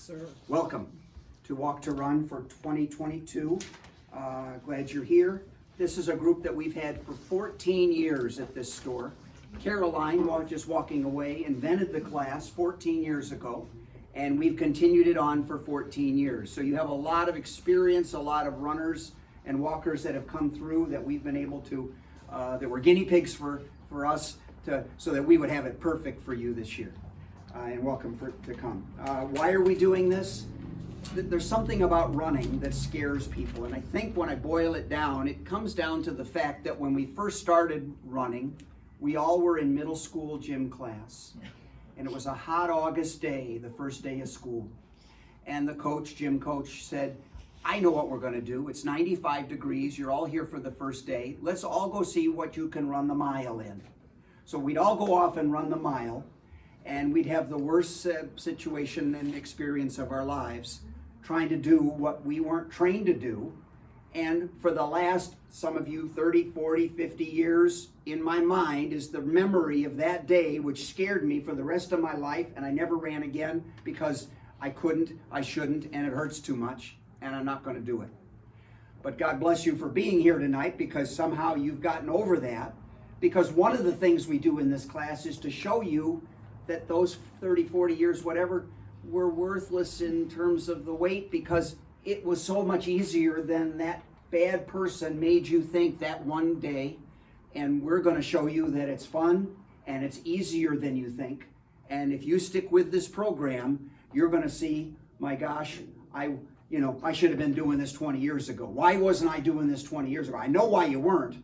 sir. Welcome to Walk2Run for 2022. Glad you're here. This is a group that we've had for 14 years at this store. Caroline, just walking away, invented the class 14 years ago, and we've continued it on for 14 years. So you have a lot of experience, a lot of runners and walkers that have come through that we've been able to, that were guinea pigs for us so that we would have it perfect for you this year. And welcome to come. Why are we doing this? There's something about running that scares people, and I think when I boil it down, it comes down to the fact that when we first started running, we all were in middle school gym class, and it was a hot August day, the first day of school, and the gym coach said, I know what we're going to do. It's 95 degrees. You're all here for the first day. Let's all go see what you can run the mile in. So we'd all go off and run the mile, and we'd have the worst situation and experience of our lives trying to do what we weren't trained to do. And for the last, some of you, 30, 40, 50 years, in my mind is the memory of that day, which scared me for the rest of my life, and I never ran again because I couldn't, I shouldn't, and it hurts too much, and I'm not going to do it. But God bless you for being here tonight, because somehow you've gotten over that, because one of the things we do in this class is to show you that those 30, 40 years, whatever, were worthless in terms of the weight, because it was so much easier than that bad person made you think that one day. And we're going to show you that it's fun and it's easier than you think. And if you stick with this program, you're going to see, my gosh, I should have been doing this 20 years ago. Why wasn't I doing this 20 years ago? I know why you weren't,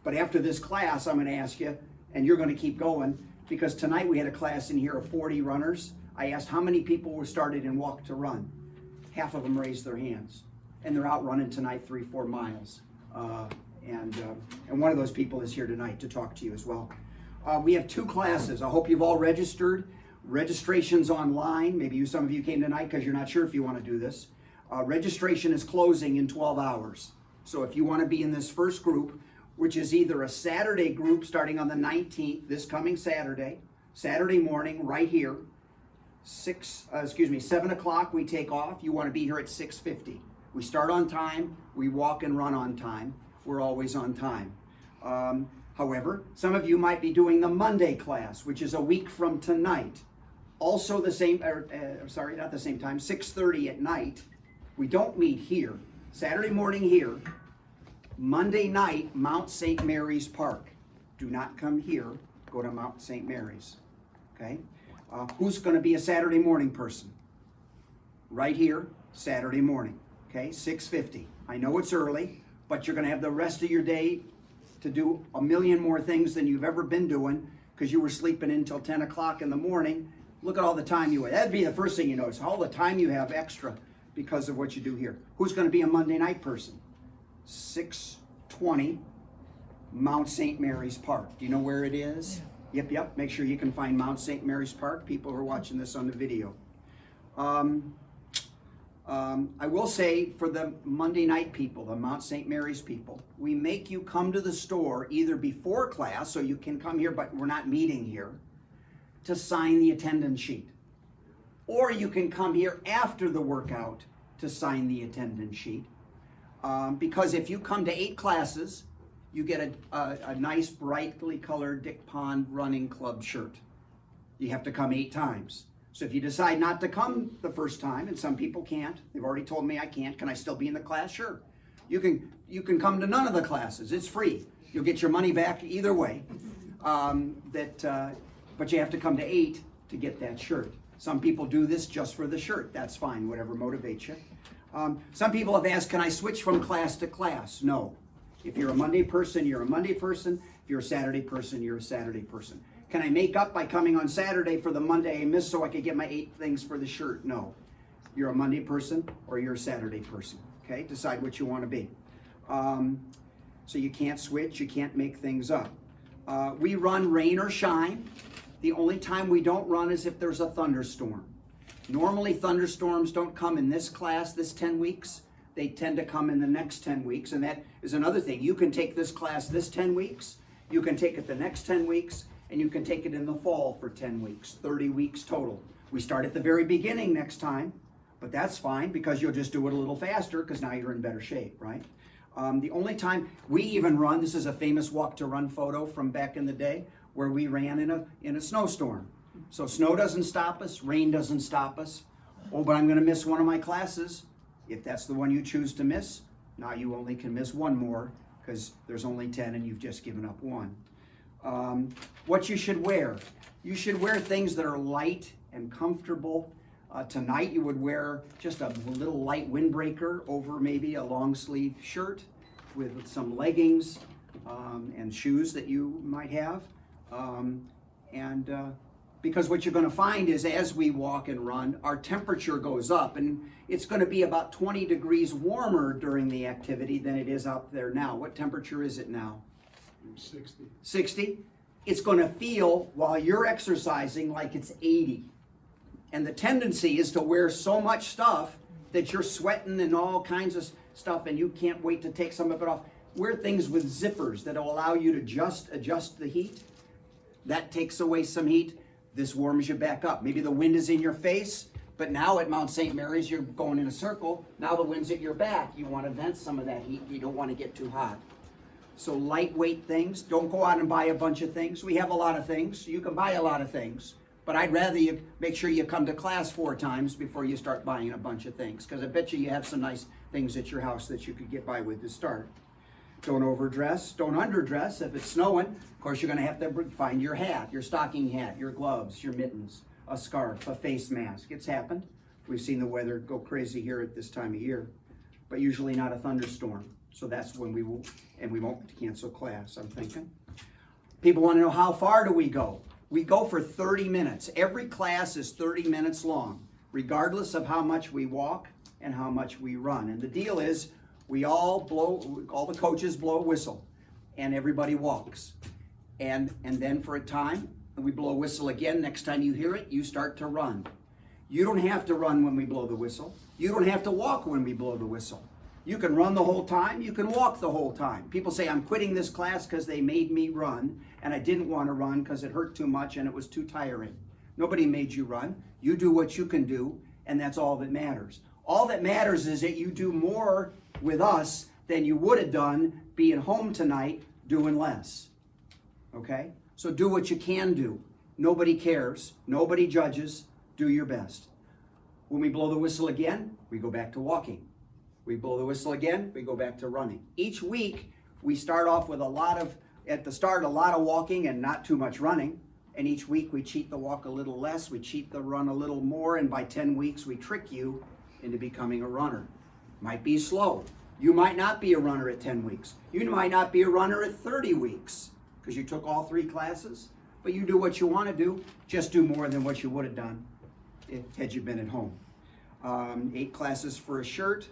but after this class, I'm going to ask you, and you're going to keep going, because tonight we had a class in here of 40 runners. I asked how many people were started in Walk2Run. Half of them raised their hands, and they're out running tonight 3-4 miles. And one of those people is here tonight to talk to you as well. We have 2 classes. I hope you've all registered. Registration's online. Maybe some of you came tonight because you're not sure if you want to do this. Registration is closing in 12 hours. So if you want to be in this first group, which is either a Saturday group starting on the 19th, this coming Saturday morning, right here, 7 o'clock we take off. You want to be here at 6:50. We start on time, we walk and run on time. We're always on time. However, some of you might be doing the Monday class, which is a week from tonight. Also the same, not the same time, 6:30 at night. We don't meet here. Saturday morning here. Monday night, Mount St. Mary's Park. Do not come here. Go to Mount St. Mary's. Okay? Who's going to be a Saturday morning person? Right here, Saturday morning. Okay? 6:50. I know it's early, but you're going to have the rest of your day to do a million more things than you've ever been doing because you were sleeping until 10 o'clock in the morning. Look at all the time you have. That'd be the first thing you notice. All the time you have extra because of what you do here. Who's going to be a Monday night person? 6:20, Mount St. Mary's Park. Do you know where it is? Yep. Make sure you can find Mount St. Mary's Park. People who are watching this on the video. I will say for the Monday night people, the Mount St. Mary's people, we make you come to the store either before class, so you can come here, but we're not meeting here, to sign the attendance sheet. Or you can come here after the workout to sign the attendance sheet. Because if you come to 8 classes, you get a nice brightly colored Dick Pond Running Club shirt. You have to come 8 times. So if you decide not to come the first time, and some people can't, they've already told me I can't, can I still be in the class? Sure. You can come to none of the classes. It's free. You'll get your money back either way. But you have to come to 8 to get that shirt. Some people do this just for the shirt. That's fine, whatever motivates you. Some people have asked, can I switch from class to class? No. If you're a Monday person, you're a Monday person. If you're a Saturday person, you're a Saturday person. Can I make up by coming on Saturday for the Monday I missed so I could get my 8 things for the shirt? No. You're a Monday person or you're a Saturday person. Okay? Decide what you want to be. So you can't switch. You can't make things up. We run rain or shine. The only time we don't run is if there's a thunderstorm. Normally thunderstorms don't come in this class, this 10 weeks. They tend to come in the next 10 weeks. And that is another thing. You can take this class this 10 weeks. You can take it the next 10 weeks. And you can take it in the fall for 10 weeks, 30 weeks total. We start at the very beginning next time. But that's fine because you'll just do it a little faster because now you're in better shape, right? The only time we even run, this is a famous walk-to-run photo from back in the day where we ran in a snowstorm. So snow doesn't stop us, rain doesn't stop us. Oh, but I'm going to miss one of my classes. If that's the one you choose to miss, now you only can miss one more because there's only 10 and you've just given up one. What you should wear. You should wear things that are light and comfortable. Tonight you would wear just a little light windbreaker over maybe a long sleeve shirt with some leggings and shoes that you might have. Because what you're going to find is as we walk and run, our temperature goes up, and it's going to be about 20 degrees warmer during the activity than it is out there now. What temperature is it now? 60. 60? It's going to feel while you're exercising like it's 80. And the tendency is to wear so much stuff that you're sweating and all kinds of stuff, and you can't wait to take some of it off. Wear things with zippers that will allow you to just adjust the heat. That takes away some heat. This warms you back up. Maybe the wind is in your face, but now at Mount St. Mary's, you're going in a circle. Now the wind's at your back. You want to vent some of that heat. You don't want to get too hot. So lightweight things. Don't go out and buy a bunch of things. We have a lot of things. You can buy a lot of things, but I'd rather you make sure you come to class 4 times before you start buying a bunch of things, because I bet you have some nice things at your house that you could get by with to start. Don't overdress, don't underdress. If it's snowing, of course, you're going to have to find your hat, your stocking hat, your gloves, your mittens, a scarf, a face mask. It's happened. We've seen the weather go crazy here at this time of year, but usually not a thunderstorm. So that's when we won't cancel class, I'm thinking. People want to know, how far do we go? We go for 30 minutes. Every class is 30 minutes long, regardless of how much we walk and how much we run. And the deal is, all the coaches blow a whistle, and everybody walks. And then for a time, we blow a whistle again. Next time you hear it, you start to run. You don't have to run when we blow the whistle. You don't have to walk when we blow the whistle. You can run the whole time. You can walk the whole time. People say, I'm quitting this class because they made me run, and I didn't want to run because it hurt too much and it was too tiring. Nobody made you run. You do what you can do, and that's all that matters. All that matters is that you do more with us than you would have done being home tonight doing less. Okay? So do what you can do. Nobody cares. Nobody judges. Do your best. When we blow the whistle again, we go back to walking. We blow the whistle again, we go back to running. Each week, we start off with a lot of walking and not too much running. And each week, we cheat the walk a little less, we cheat the run a little more, and by 10 weeks, we trick you into becoming a runner. Might be slow. You might not be a runner at 10 weeks. You might not be a runner at 30 weeks because you took all 3 classes, but you do what you want to do. Just do more than what you would have done had you been at home. 8 classes for a shirt.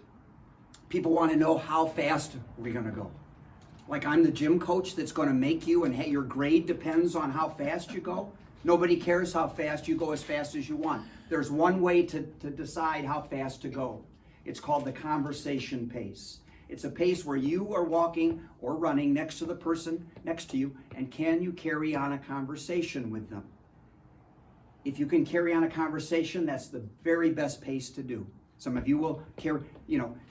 People want to know, how fast are we going to go? Like I'm the gym coach that's going to make you, and hey, your grade depends on how fast you go. Nobody cares how fast you go, as fast as you want. There's one way to decide how fast to go. It's called the conversation pace. It's a pace where you are walking or running next to the person next to you, and can you carry on a conversation with them? If you can carry on a conversation, that's the very best pace to do. Some of you will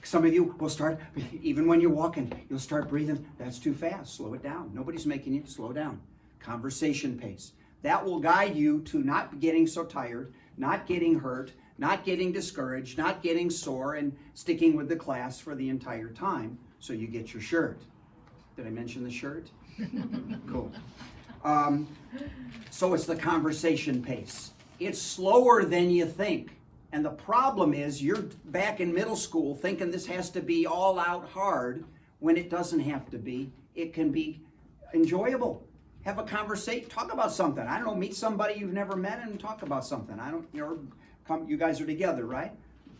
some of you will start, even when you're walking, you'll start breathing. That's too fast. Slow it down. Nobody's making you slow down. Conversation pace. That will guide you to not getting so tired, not getting hurt, not getting discouraged, not getting sore, and sticking with the class for the entire time so you get your shirt. Did I mention the shirt? Cool. So it's the conversation pace. It's slower than you think. And the problem is you're back in middle school thinking this has to be all out hard when it doesn't have to be. It can be enjoyable. Have a conversation, talk about something. I don't know, meet somebody you've never met and talk about something. You guys are together, right?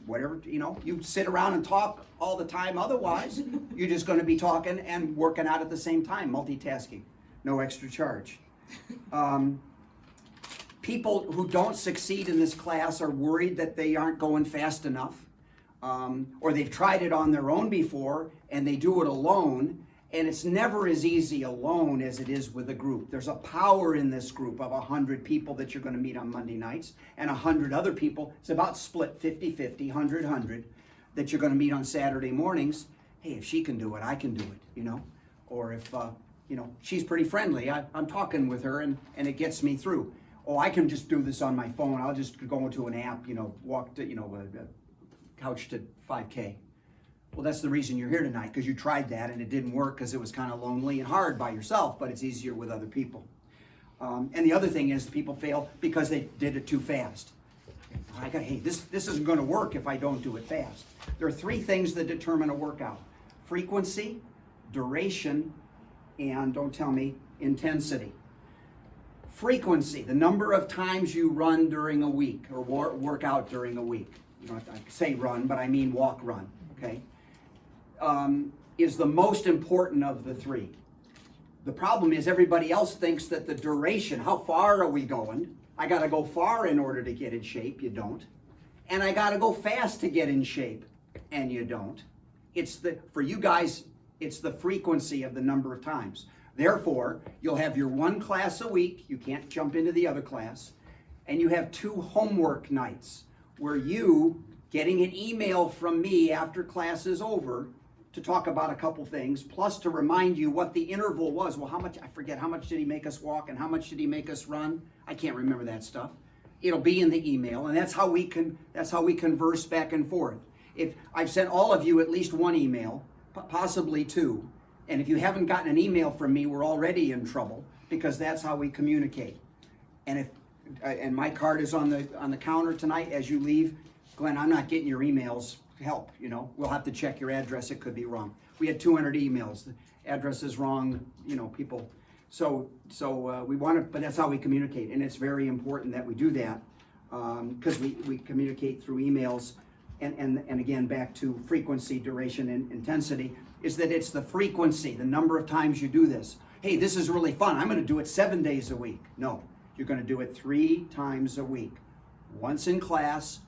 Whatever, you sit around and talk all the time. Otherwise, you're just going to be talking and working out at the same time, multitasking. No extra charge. People who don't succeed in this class are worried that they aren't going fast enough, or they've tried it on their own before and they do it alone And it's never as easy alone as it is with a group. There's a power in this group of 100 people that you're going to meet on Monday nights and 100 other people. It's about split 50-50, 100-100 that you're going to meet on Saturday mornings. Hey, if she can do it, I can do it, Or if, she's pretty friendly. I'm talking with her and it gets me through. Oh, I can just do this on my phone. I'll just go into an app, walk to, couch to 5K. Well, that's the reason you're here tonight, because you tried that and it didn't work because it was kind of lonely and hard by yourself, but it's easier with other people. And the other thing is people fail because they did it too fast. Hey, this isn't going to work if I don't do it fast. There are 3 things that determine a workout: frequency, duration, and, don't tell me, intensity. Frequency, the number of times you run during a week or work out during a week. I say run, but I mean walk, run, okay? Is the most important of the 3. The problem is everybody else thinks that the duration, how far are we going? I got to go far in order to get in shape. You don't. And I got to go fast to get in shape. And you don't. For you guys, it's the frequency of the number of times. Therefore, you'll have your 1 class a week. You can't jump into the other class. And you have 2 homework nights where you getting an email from me after class is over to talk about a couple things, plus to remind you what the interval was. Well, I forget, how much did he make us walk and how much did he make us run? I can't remember that stuff. It'll be in the email, and that's how we converse back and forth. If I've sent all of you at least 1 email, possibly 2, and if you haven't gotten an email from me, we're already in trouble, because that's how we communicate. And and my card is on the counter tonight as you leave. Glenn, I'm not getting your emails. Help, we'll have to check your address. It could be wrong. We had 200 emails. The address is wrong, people. So we want to, but that's how we communicate. And it's very important that we do that because we communicate through emails. And again, back to frequency, duration, and intensity, is that it's the frequency, the number of times you do this. Hey, this is really fun. I'm going to do it 7 days a week. No, you're going to do it 3 times a week. Once in class,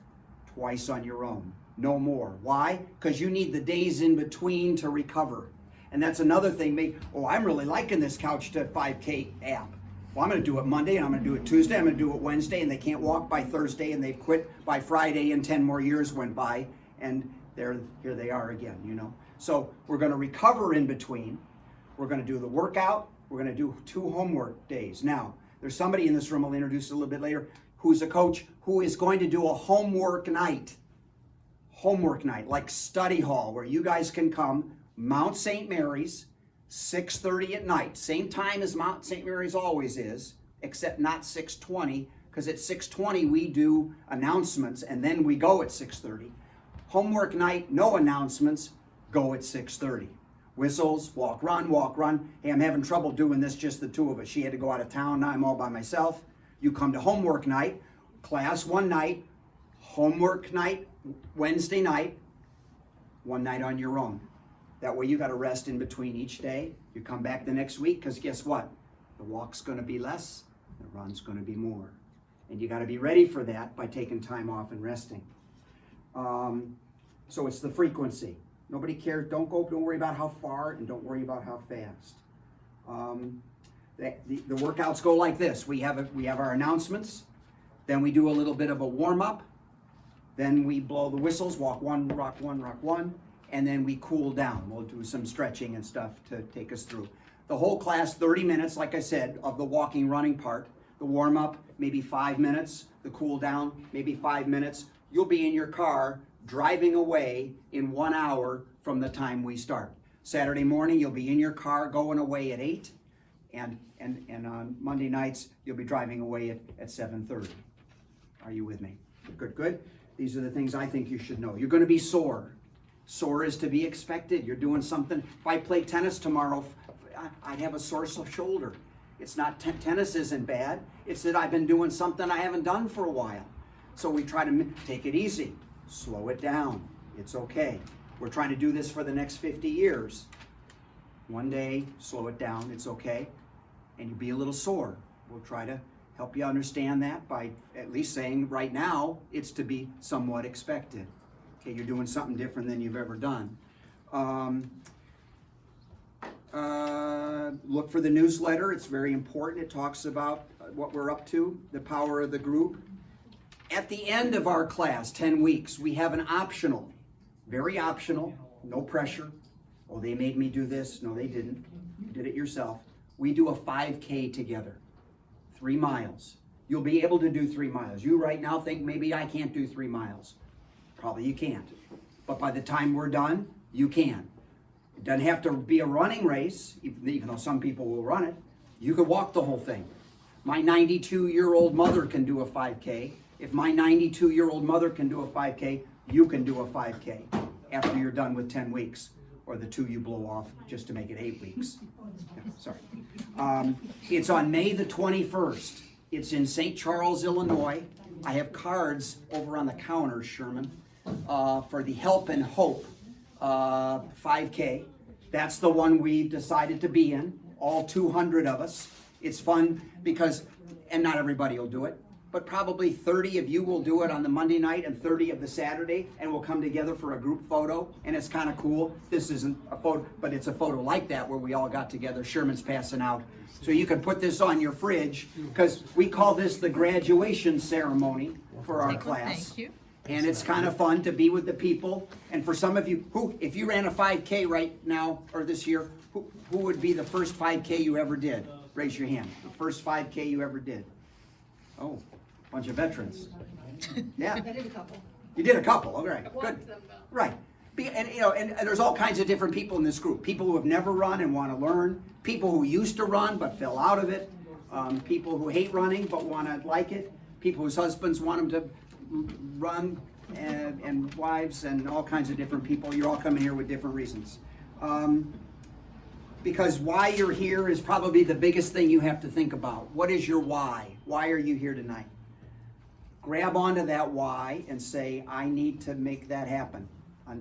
twice on your own. No more. Why? Because you need the days in between to recover. And that's another thing. I'm really liking this Couch to 5K app. Well, I'm going to do it Monday, and I'm going to do it Tuesday, I'm going to do it Wednesday, and they can't walk by Thursday, and they've quit by Friday, and 10 more years went by, and here they are again, So we're going to recover in between. We're going to do the workout. We're going to do 2 homework days. Now, there's somebody in this room I'll introduce a little bit later who's a coach who is going to do a homework night, like study hall, where you guys can come, Mount St. Mary's, 6:30 at night, same time as Mount St. Mary's always is, except not 6:20, because at 6:20 we do announcements and then we go at 6:30. Homework night, no announcements, go at 6:30. Whistles, walk, run. Hey, I'm having trouble doing this, just the 2 of us. She had to go out of town, now I'm all by myself. You come to homework night, class 1 night, homework night, Wednesday night, 1 night on your own. That way you got to rest in between each day. You come back the next week, because guess what? The walk's going to be less, the run's going to be more. And you got to be ready for that by taking time off and resting. So it's the frequency. Nobody cares. Don't worry about how far, and don't worry about how fast. The workouts go like this. We have our announcements. Then we do a little bit of a warm-up. Then we blow the whistles, walk 1, rock 1, rock 1. And then we cool down. We'll do some stretching and stuff to take us through. The whole class, 30 minutes, like I said, of the walking, running part. The warm-up, maybe 5 minutes. The cool down, maybe 5 minutes. You'll be in your car driving away in 1 hour from the time we start. Saturday morning, you'll be in your car going away at 8. And on Monday nights, you'll be driving away at 7:30. Are you with me? Good. These are the things I think you should know. You're going to be sore. Sore is to be expected. You're doing something. If I play tennis tomorrow, I'd have a sore shoulder. It's not, tennis isn't bad. It's that I've been doing something I haven't done for a while. So we try to take it easy. Slow it down. It's okay. We're trying to do this for the next 50 years. One day, slow it down. It's okay. And you'll be a little sore. We'll try to help you understand that by at least saying right now, it's to be somewhat expected. Okay, you're doing something different than you've ever done. Look for the newsletter. It's very important. It talks about what we're up to, the power of the group. At the end of our class, 10 weeks, we have an optional, very optional, no pressure. Oh, they made me do this. No, they didn't. You did it yourself. We do a 5K together, 3 miles. You'll be able to do 3 miles. You right now think maybe I can't do 3 miles. Probably you can't. But by the time we're done, you can. It doesn't have to be a running race, even though some people will run it. You could walk the whole thing. My 92-year-old mother can do a 5K. If my 92-year-old mother can do a 5K, you can do a 5K after you're done with 10 weeks, or the 2 you blow off just to make it 8 weeks. Yeah, sorry. It's on May the 21st. It's in St. Charles, Illinois. I have cards over on the counter, Sherman, for the Help and Hope 5K. That's the one we've decided to be in, all 200 of us. It's fun because, and not everybody will do it, but probably 30 of you will do it on the Monday night and 30 of the Saturday, and we'll come together for a group photo, and it's kind of cool. This isn't a photo, but it's a photo like that where we all got together. Sherman's passing out. So you can put this on your fridge, because we call this the graduation ceremony for our class. Thank you. And it's kind of fun to be with the people. And for some of you, if you ran a 5K right now or this year, who would be the first 5K you ever did? Raise your hand. The first 5K you ever did. Oh, bunch of veterans. Yeah. I did a couple. You did a couple. All right. Good. Walked them though. Right. And there's all kinds of different people in this group. People who have never run and want to learn. People who used to run but fell out of it. People who hate running but want to like it. People whose husbands want them to run, and wives, and all kinds of different people. You're all coming here with different reasons. Because why you're here is probably the biggest thing you have to think about. What is your why? Why are you here tonight? Grab onto that why and say, I need to make that happen.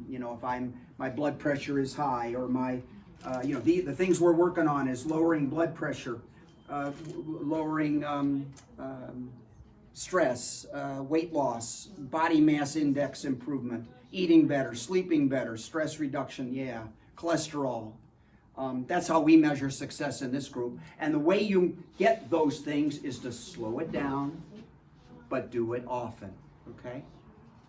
If my blood pressure is high, or my, the things we're working on is lowering blood pressure, lowering stress, weight loss, body mass index improvement, eating better, sleeping better, stress reduction, cholesterol. That's how we measure success in this group. And the way you get those things is to slow it down, but do it often, okay?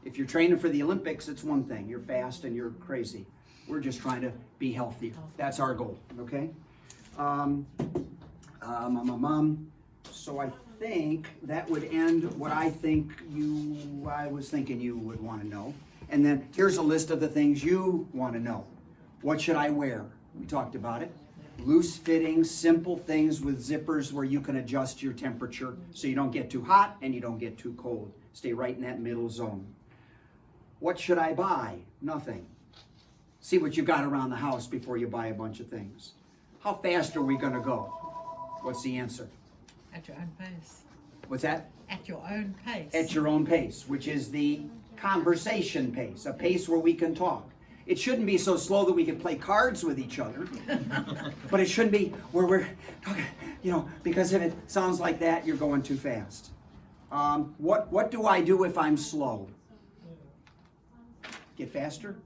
If you're training for the Olympics, it's one thing. You're fast and you're crazy. We're just trying to be healthier. That's our goal, okay? So I think that would end what I was thinking you would want to know. And then here's a list of the things you want to know. What should I wear? We talked about it. Loose fitting, simple things with zippers where you can adjust your temperature so you don't get too hot and you don't get too cold. Stay right in that middle zone. What should I buy? Nothing. See what you got around the house before you buy a bunch of things. How fast are we going to go? What's the answer? At your own pace. What's that? At your own pace. At your own pace, which is the conversation pace, a pace where we can talk. It shouldn't be so slow that we can play cards with each other, but it shouldn't be where we're talking, because if it sounds like that, you're going too fast. What do I do if I'm slow? Get faster?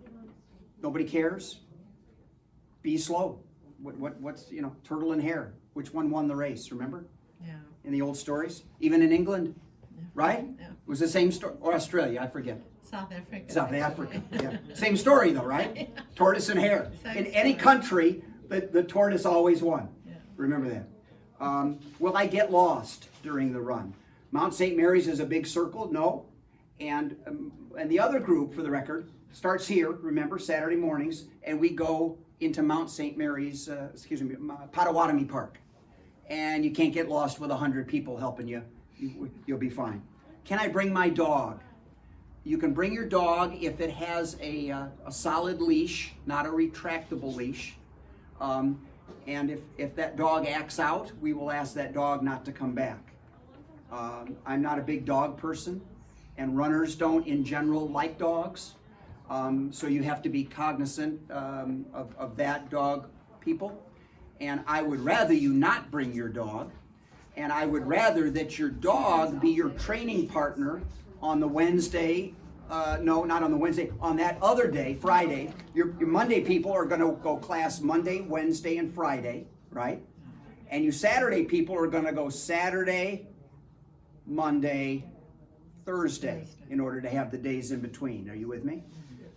Nobody cares? Be slow. What's turtle and hare? Which one won the race, remember? Yeah. In the old stories? Even in England, right? Yeah. It was the same story, or Australia, I forget. South Africa. South Africa, yeah. Same story though, right? Tortoise and hare. Same In any story. country, the tortoise always won. Yeah. Remember that. Will I get lost during the run? Mount St. Mary's is a big circle, no. And the other group, for the record, starts here, remember, Saturday mornings, and we go into Mount St. Mary's, Potawatomi Park. And you can't get lost with 100 people helping you. You'll be fine. Can I bring my dog? You can bring your dog if it has a solid leash, not a retractable leash. And if that dog acts out, we will ask that dog not to come back. I'm not a big dog person, and runners don't in general like dogs. So you have to be cognizant of that dog, people. And I would rather you not bring your dog, and I would rather that your dog be your training partner on the Wednesday No, not on the Wednesday. On that other day, Friday, your Monday people are going to go class Monday, Wednesday, and Friday, right? And you Saturday people are going to go Saturday, Monday, Thursday, in order to have the days in between. Are you with me?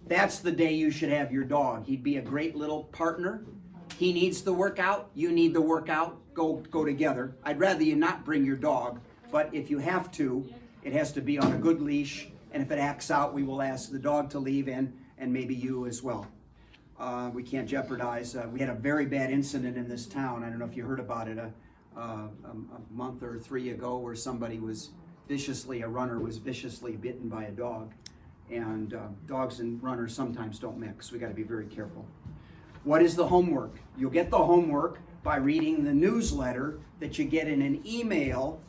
That's the day you should have your dog. He'd be a great little partner. He needs the workout. You need the workout. Go together. I'd rather you not bring your dog, but if you have to, it has to be on a good leash. And if it acts out, we will ask the dog to leave and maybe you as well. We can't jeopardize. We had a very bad incident in this town. I don't know if you heard about it a month or 3 ago, where somebody was a runner was viciously bitten by a dog. And dogs and runners sometimes don't mix. We got to be very careful. What is the homework? You'll get the homework by reading the newsletter that you get in an email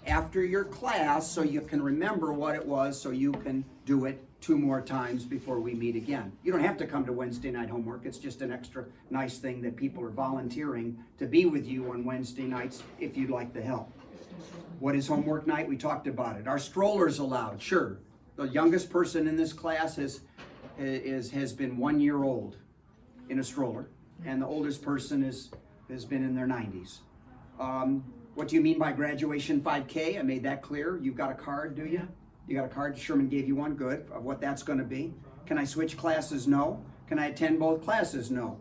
after your class, so you can remember what it was, so you can do it 2 more times before we meet again. You don't have to come to Wednesday night homework. It's just an extra nice thing that people are volunteering to be with you on Wednesday nights if you'd like the help. What is homework night? We talked about it. Are strollers allowed? Sure. The youngest person in this class has been 1 year old in a stroller, and the oldest person has been in their 90s. What do you mean by graduation 5K? I made that clear. You've got a card, do you? You got a card? Sherman gave you one. Good. Of what that's going to be. Can I switch classes? No. Can I attend both classes? No.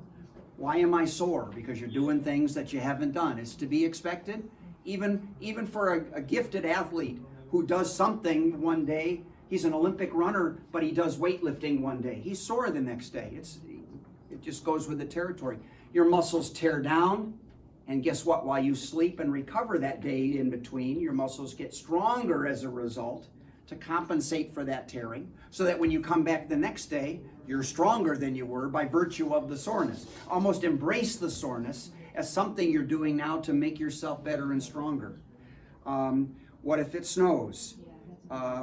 Why am I sore? Because you're doing things that you haven't done. It's to be expected. Even for a gifted athlete who does something one day, he's an Olympic runner, but he does weightlifting one day. He's sore the next day. It just goes with the territory. Your muscles tear down. And guess what? While you sleep and recover that day in between, your muscles get stronger as a result to compensate for that tearing, so that when you come back the next day, you're stronger than you were by virtue of the soreness. Almost embrace the soreness as something you're doing now to make yourself better and stronger. What if it snows?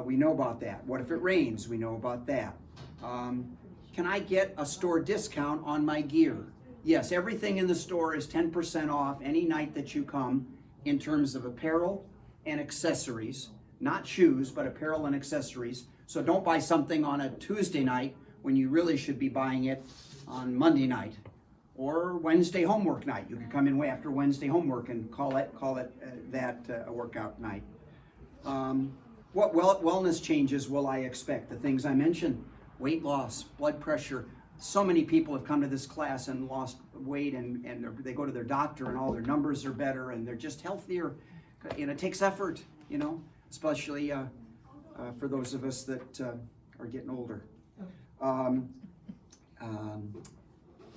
We know about that. What if it rains? We know about that. Can I get a store discount on my gear? Yes, everything in the store is 10% off any night that you come in terms of apparel and accessories. Not shoes, but apparel and accessories. So don't buy something on a Tuesday night when you really should be buying it on Monday night or Wednesday homework night. You can come in way after Wednesday homework and call it a workout night. What wellness changes will I expect? The things I mentioned: weight loss, blood pressure. So many people have come to this class and lost weight, and they go to their doctor and all their numbers are better and they're just healthier. And it takes effort, especially for those of us that are getting older.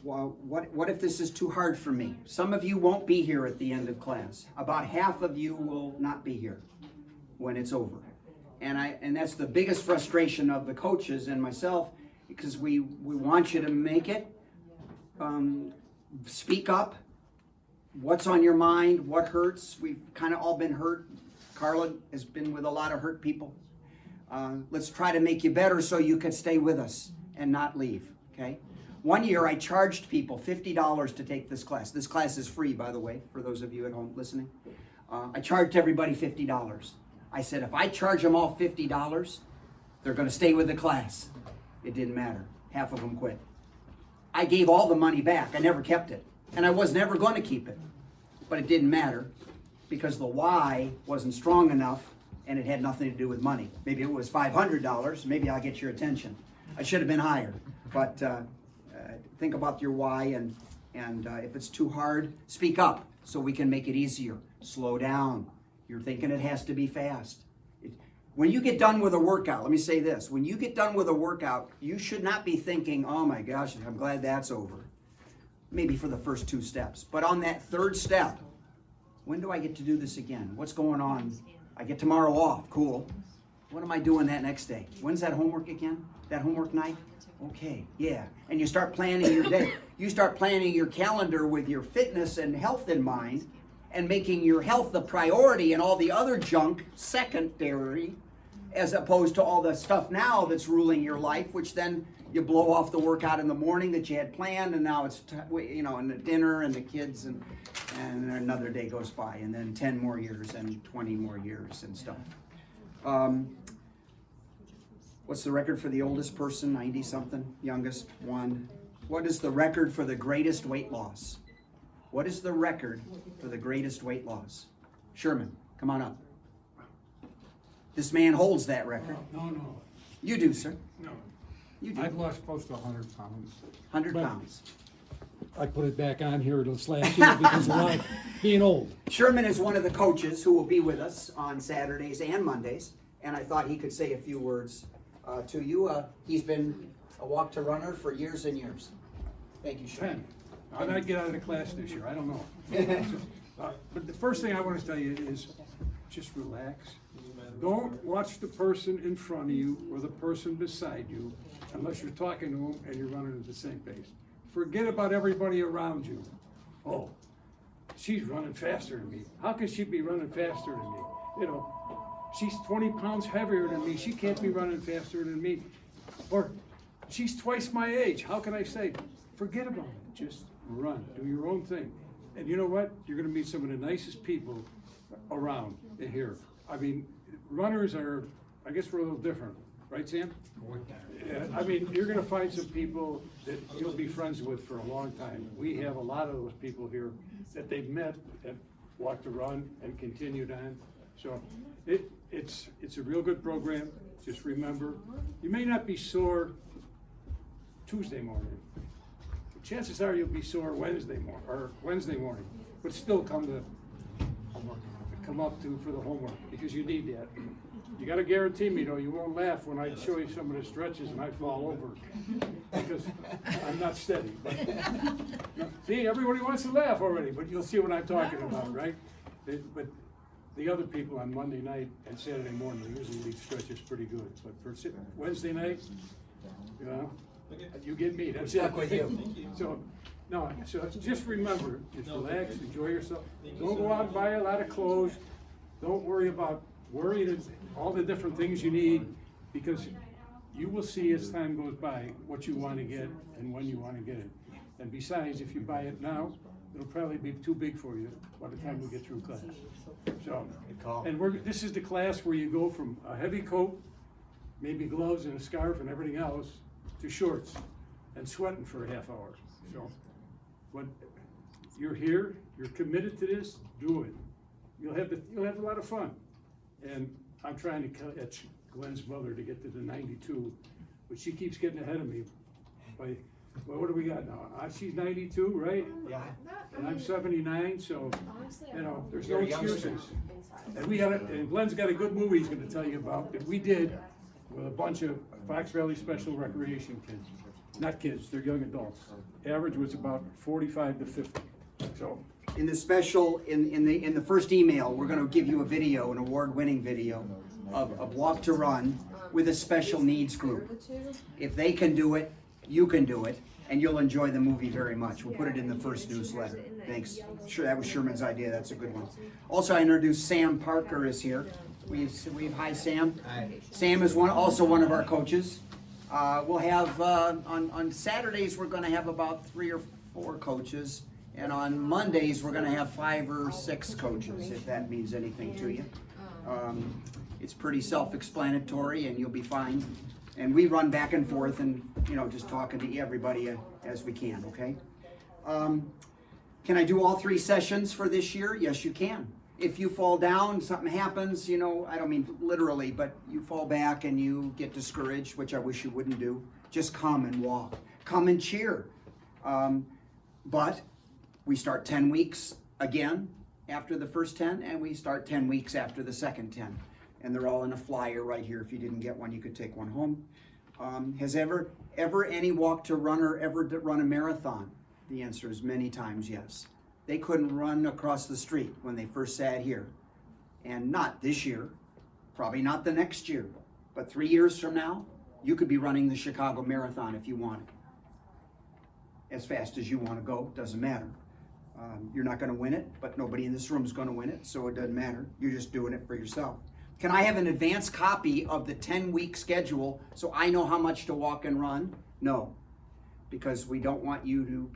Well, what if this is too hard for me? Some of you won't be here at the end of class. About half of you will not be here when it's over. And that's the biggest frustration of the coaches and myself, because we want you to make it. Speak up. What's on your mind? What hurts? We've kind of all been hurt. Carla has been with a lot of hurt people. Let's try to make you better so you can stay with us and not leave, okay? One year I charged people $50 to take this class. This class is free, by the way, for those of you at home listening. I charged everybody $50. I said, if I charge them all $50, they're going to stay with the class. It didn't matter. Half of them quit. I gave all the money back. I never kept it. And I was never going to keep it. But it didn't matter because the why wasn't strong enough and it had nothing to do with money. Maybe it was $500. Maybe I'll get your attention. I should have been higher. But think about your why, and if it's too hard, speak up so we can make it easier. Slow down. You're thinking it has to be fast. When you get done with a workout, let me say this. When you get done with a workout, you should not be thinking, oh my gosh, I'm glad that's over. Maybe for the first 2 steps. But on that 3rd step, when do I get to do this again? What's going on? I get tomorrow off. Cool. What am I doing that next day? When's that homework again? That homework night? Okay, yeah. And you start planning your day. You start planning your calendar with your fitness and health in mind, and making your health the priority and all the other junk secondary, as opposed to all the stuff now that's ruling your life, which then you blow off the workout in the morning that you had planned, and now it's, and the dinner and the kids, and another day goes by, and then 10 more years and 20 more years and stuff. What's the record for the oldest person, 90-something, youngest, 1? What is the record for the greatest weight loss? What is the record for the greatest weight loss? Sherman, come on up. This man holds that record. No. You do, sir. No. You do. I've lost close to 100 pounds. 100 But pounds. I put it back on here this last year because of life being old. Sherman is one of the coaches who will be with us on Saturdays and Mondays, and I thought he could say a few words to you. He's been a walk-to-runner for years and years. Thank you, Sherman. 10. I might get out of the class this year. I don't know. But the first thing I want to tell you is just relax. Don't watch the person in front of you or the person beside you unless you're talking to them and you're running at the same pace. Forget about everybody around you. Oh, she's running faster than me. How can she be running faster than me? You know, she's 20 pounds heavier than me. She can't be running faster than me. Or she's twice my age. How can I say? Forget about it. Just run. Do your own thing. And you know what? You're going to meet some of the nicest people around here. I mean, runners are, I guess we're a little different. Right, Sam? Yeah, I mean, you're going to find some people that you'll be friends with for a long time. We have a lot of those people here that they've met at Walk2Run and continued on. So it's a real good program. Just remember, you may not be sore Tuesday morning. Chances are you'll be sore Wednesday morning, but still come up to for the homework because you need that. You got to guarantee me though, you won't laugh when I show you some of the stretches and I fall over because I'm not steady. But, see, everybody wants to laugh already, but you'll see what I'm talking about, right? But the other people on Monday night and Saturday morning usually lead stretches pretty good. But for Wednesday night, you know, you get me. That's Stuck it. with you. So just remember, just relax, enjoy yourself. Don't go out and buy a lot of clothes. Don't worry about worrying all the different things you need because you will see as time goes by what you want to get and when you want to get it. And besides, if you buy it now, it'll probably be too big for you by the time we get through class. So, and this is the class where you go from a heavy coat, maybe gloves and a scarf and everything else, to shorts and sweating for a half hour. So, when you're here, you're committed to this, do it. You'll have a lot of fun. And I'm trying to catch Glen's mother to get to the 92, but she keeps getting ahead of me. Well, what do we got now? She's 92, right? Yeah. And I'm 79, so you know, there's no You're a youngster. excuses. And Glen's got a good movie he's going to tell you about that we did with a bunch of Fox Valley Special Recreation kids. Not kids, they're young adults. Average was about 45 to 50. So. In the special, in the first email, we're going to give you a video, an award-winning video of Walk2Run with a special needs group. If they can do it, you can do it, and you'll enjoy the movie very much. We'll put it in the first newsletter. Thanks. Sure, that was Sherman's idea. That's a good one. Also, I introduced Sam Parker is here. Hi, Sam. Hi. Sam is also one of our coaches. We'll have on Saturdays we're going to have about 3 or 4 coaches. And on Mondays, we're going to have 5 or 6 coaches, if that means anything to you. It's pretty self-explanatory, and you'll be fine. And we run back and forth and, you know, just talking to everybody as we can, okay? Can I do all 3 sessions for this year? Yes, you can. If you fall down, something happens, you know, I don't mean literally, but you fall back and you get discouraged, which I wish you wouldn't do, just come and walk. Come and cheer. But we start 10 weeks again after the first 10, and we start 10 weeks after the second 10. And they're all in a flyer right here. If you didn't get one, you could take one home. Has ever any Walk2Runner ever run a marathon? The answer is many times yes. They couldn't run across the street when they first sat here. And not this year, probably not the next year, but 3 years from now, you could be running the Chicago Marathon if you wanted. As fast as you want to go, doesn't matter. You're not going to win it, but nobody in this room is going to win it, so it doesn't matter. You're just doing it for yourself. Can I have an advance copy of the 10-week schedule so I know how much to walk and run? No, because we don't want you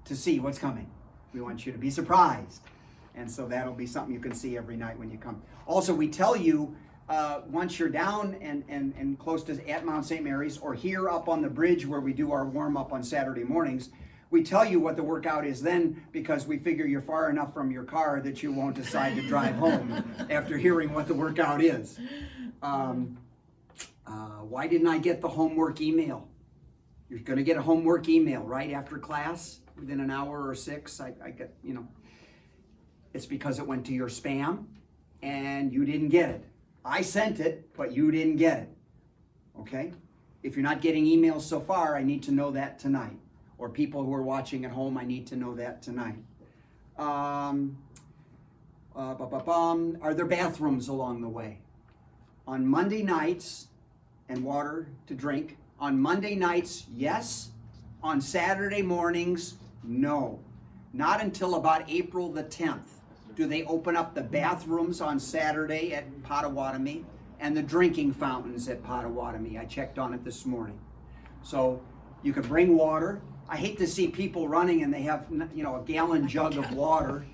to see what's coming. We want you to be surprised. And so that'll be something you can see every night when you come. Also, we tell you once you're down and close to at Mount St. Mary's, or here up on the bridge where we do our warm-up on Saturday mornings, we tell you what the workout is then because we figure you're far enough from your car that you won't decide to drive home after hearing what the workout is. Why didn't I get the homework email? You're going to get a homework email right after class, within an hour or 6. I get, it's because it went to your spam and you didn't get it. I sent it, but you didn't get it. Okay? If you're not getting emails so far, I need to know that tonight. Or people who are watching at home, I need to know that tonight. Are there bathrooms along the way? On Monday nights, and water to drink. On Monday nights, yes. On Saturday mornings, no. Not until about April the 10th do they open up the bathrooms on Saturday at Potawatomi and the drinking fountains at Potawatomi. I checked on it this morning. So you can bring water. I hate to see people running and they have, a gallon jug of water.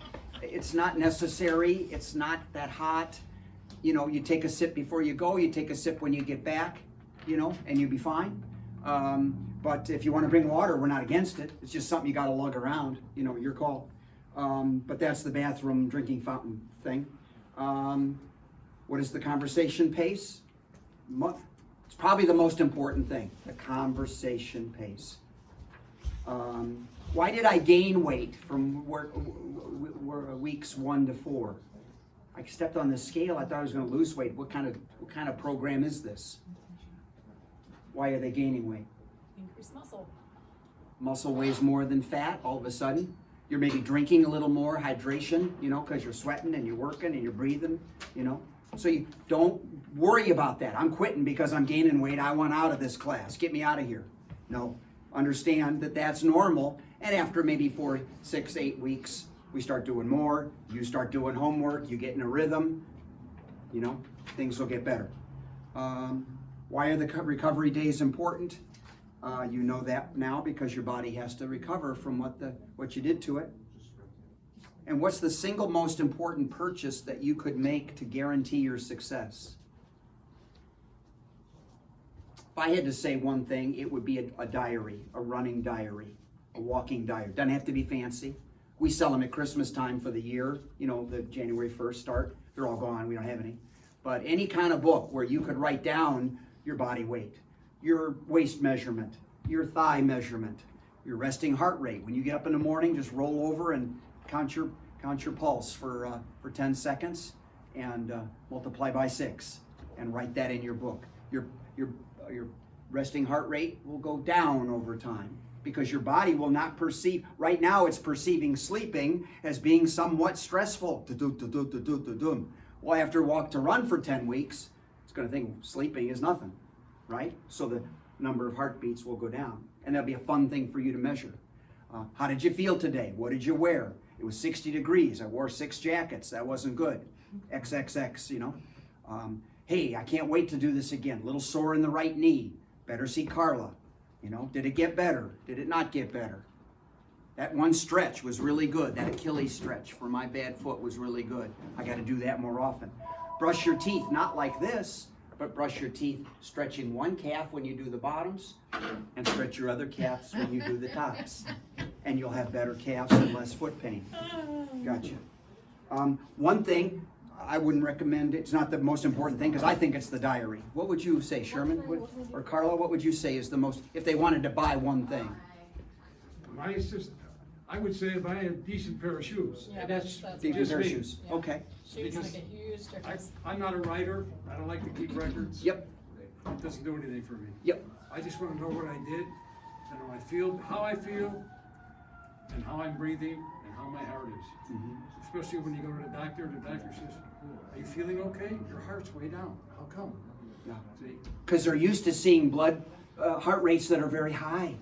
It's not necessary. It's not that hot. You take a sip before you go. You take a sip when you get back, and you'll be fine. But if you want to bring water, we're not against it. It's just something you got to lug around. Your call. But that's the bathroom drinking fountain thing. What is the conversation pace? It's probably the most important thing, the conversation pace. Why did I gain weight from weeks 1 to 4? I stepped on the scale. I thought I was going to lose weight. What kind of program is this? Why are they gaining weight? Increased muscle. Muscle weighs more than fat all of a sudden. You're maybe drinking a little more hydration, because you're sweating and you're working and you're breathing, So you don't worry about that. I'm quitting because I'm gaining weight. I want out of this class. Get me out of here. No. Understand that that's normal. And after maybe 4, 6, 8 weeks, we start doing more. You start doing homework. You get in a rhythm. Things will get better. Why are the recovery days important? You know that now because your body has to recover from what you did to it. And what's the single most important purchase that you could make to guarantee your success? If I had to say one thing, it would be a diary, a running diary, a walking diary. Doesn't have to be fancy. We sell them at Christmas time for the year, the January 1st start. They're all gone, we don't have any. But any kind of book where you could write down your body weight, your waist measurement, your thigh measurement, your resting heart rate. When you get up in the morning, just roll over and count your pulse for 10 seconds and multiply by 6 and write that in your book. Your resting heart rate will go down over time because your body will not perceive. Right now, it's perceiving sleeping as being somewhat stressful. Well, after Walk2Run for 10 weeks, it's going to think sleeping is nothing, right? So the number of heartbeats will go down, and that'll be a fun thing for you to measure. How did you feel today? What did you wear? It was 60 degrees. I wore 6 jackets. That wasn't good. XXX, hey, I can't wait to do this again. A little sore in the right knee. Better see Carla. Did it get better? Did it not get better? That one stretch was really good. That Achilles stretch for my bad foot was really good. I got to do that more often. Brush your teeth, not like this, but brush your teeth stretching one calf when you do the bottoms and stretch your other calves when you do the tops. And you'll have better calves and less foot pain. Gotcha. One thing I wouldn't recommend, it's not the most important thing because I think it's the diary. What would you say, Sherman? Or Carla, what would you say is the most, if they wanted to buy one thing? I would say buy a decent pair of shoes. Yeah, And that's Decent pair of me. shoes. Yeah. Okay. Shoes Because make a huge difference. I'm not a writer. I don't like to keep records. Yep. It doesn't do anything for me. Yep. I just want to know what I did, and how I feel, and how I'm breathing, and how my heart is. Mm-hmm. Especially when you go to the doctor says, "Are you feeling okay? Your heart's way down. How come?" Yeah. See? Because they're used to seeing heart rates that are very high.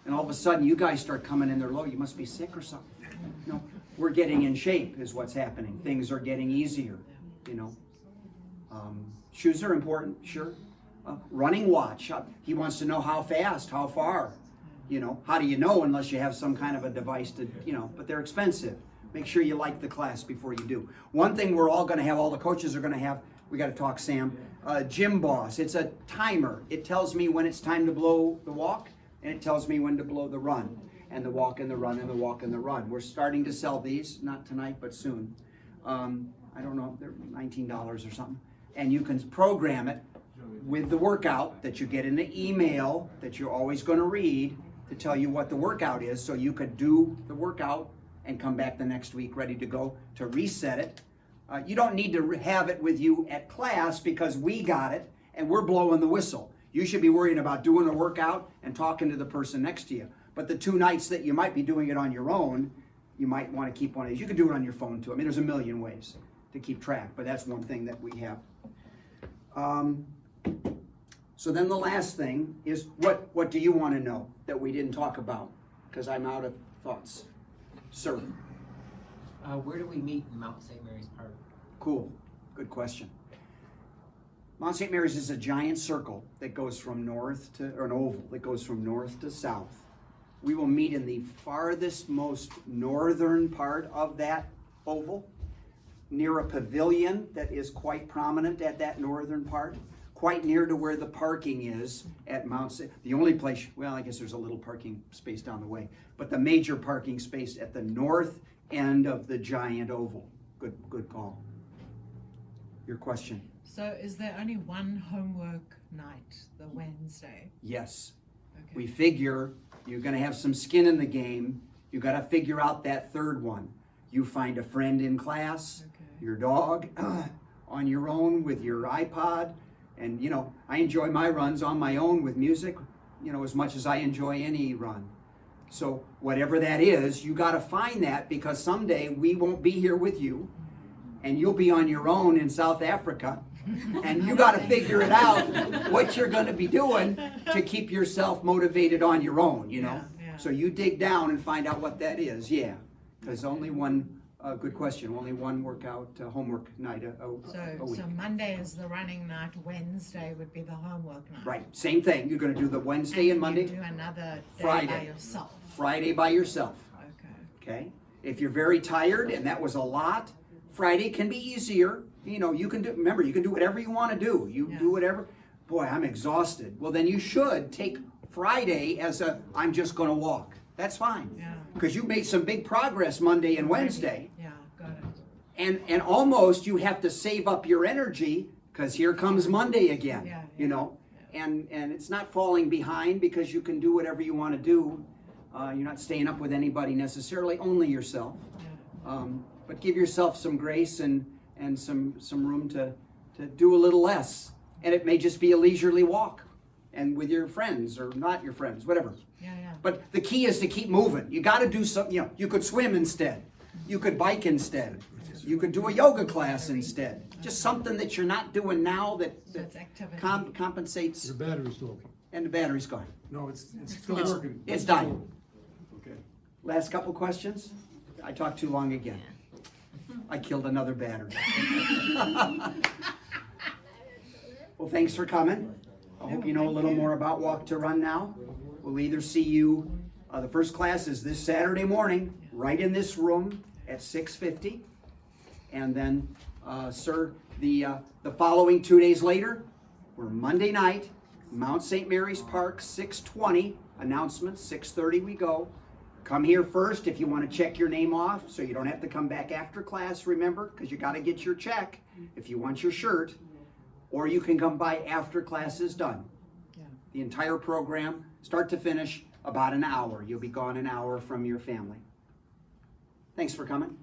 And all of a sudden you guys start coming in there low. You must be sick or something. We're getting in shape is what's happening. Things are getting easier, Shoes are important, sure. Running watch. He wants to know how fast, how far. How do you know unless you have some kind of a device to, but they're expensive. Make sure you like the class before you do. One thing we're all going to have, all the coaches are going to have, We got to talk, Sam. Gym Boss. It's a timer. It tells me when it's time to blow the walk, and it tells me when to blow the run, and the walk and the run and the walk and the run. We're starting to sell these, not tonight, but soon. I don't know, they're $19 or something. And you can program it with the workout that you get in the email that you're always going to read to tell you what the workout is, so you could do the workout and come back the next week ready to go to reset it. You don't need to have it with you at class because we got it and we're blowing the whistle. You should be worrying about doing a workout and talking to the person next to you. But the 2 nights that you might be doing it on your own, you might want to keep one of these. You can do it on your phone too. I mean, there's a million ways to keep track, but that's one thing that we have. So then the last thing is, what do you want to know that we didn't talk about? Because I'm out of thoughts. Sir. Where do we meet in Mount St. Mary's Park? Cool. Good question. Mount St. Mary's is a giant circle that goes from north to, or an oval that goes from north to south. We will meet in the farthest, most northern part of that oval, near a pavilion that is quite prominent at that northern part, quite near to where the parking is at Mount St. The only place, well, I guess there's a little parking space down the way, but the major parking space at the north end of the giant oval. Good call. Your question? So is there only one homework night, the Wednesday? Yes. Okay. We figure you're going to have some skin in the game. You got to figure out that third one. You find a friend in class, your dog, on your own with your iPod. And, you know, I enjoy my runs on my own with music, you know, as much as I enjoy any run. So whatever that is, you got to find that, because someday we won't be here with you and you'll be on your own in South Africa. And you got to figure it out what you're going to be doing to keep yourself motivated on your own, you know. Yeah. So you dig down and find out what that is, yeah. Because only one, good question, only one workout, homework night a week. So Monday is the running night, Wednesday would be the homework night. Right, same thing. You're going to do the Wednesday and Monday. You do another day Friday. by yourself. Friday by yourself, Okay. okay? If you're very tired and that was a lot, Friday can be easier. You know, you can do, remember, you can do whatever you want to do. You do whatever. Boy, I'm exhausted. Well, then you should take Friday as I'm just going to walk. That's fine. Yeah. Because you made some big progress Monday and Wednesday. Yeah, got it. And almost you have to save up your energy because here comes Monday again. Yeah, you know, and it's not falling behind because you can do whatever you want to do. You're not staying up with anybody necessarily, only yourself. Yeah. But give yourself some grace and some room to do a little less. And it may just be a leisurely walk, and with your friends or not your friends, whatever. Yeah. But the key is to keep moving. You got to do something. You know, you could swim instead. You could bike instead. You could do a yoga class instead. Just something that you're not doing now that So it's activity. compensates. Your battery's low. And the battery's gone. No, it's still working. It's dying. Okay. Last couple questions? I talked too long again. I killed another battery. Well, thanks for coming. I hope you know a little more about Walk2Run now. We'll either see you, the first class is this Saturday morning, right in this room at 6:50. And then, sir, the following 2 days later, we're Monday night, Mount St. Mary's Park, 6:20, announcements, 6:30 we go. Come here first if you want to check your name off, so you don't have to come back after class, remember, because you got to get your check if you want your shirt. Or you can come by after class is done. Yeah. The entire program, start to finish, about an hour. You'll be gone an hour from your family. Thanks for coming.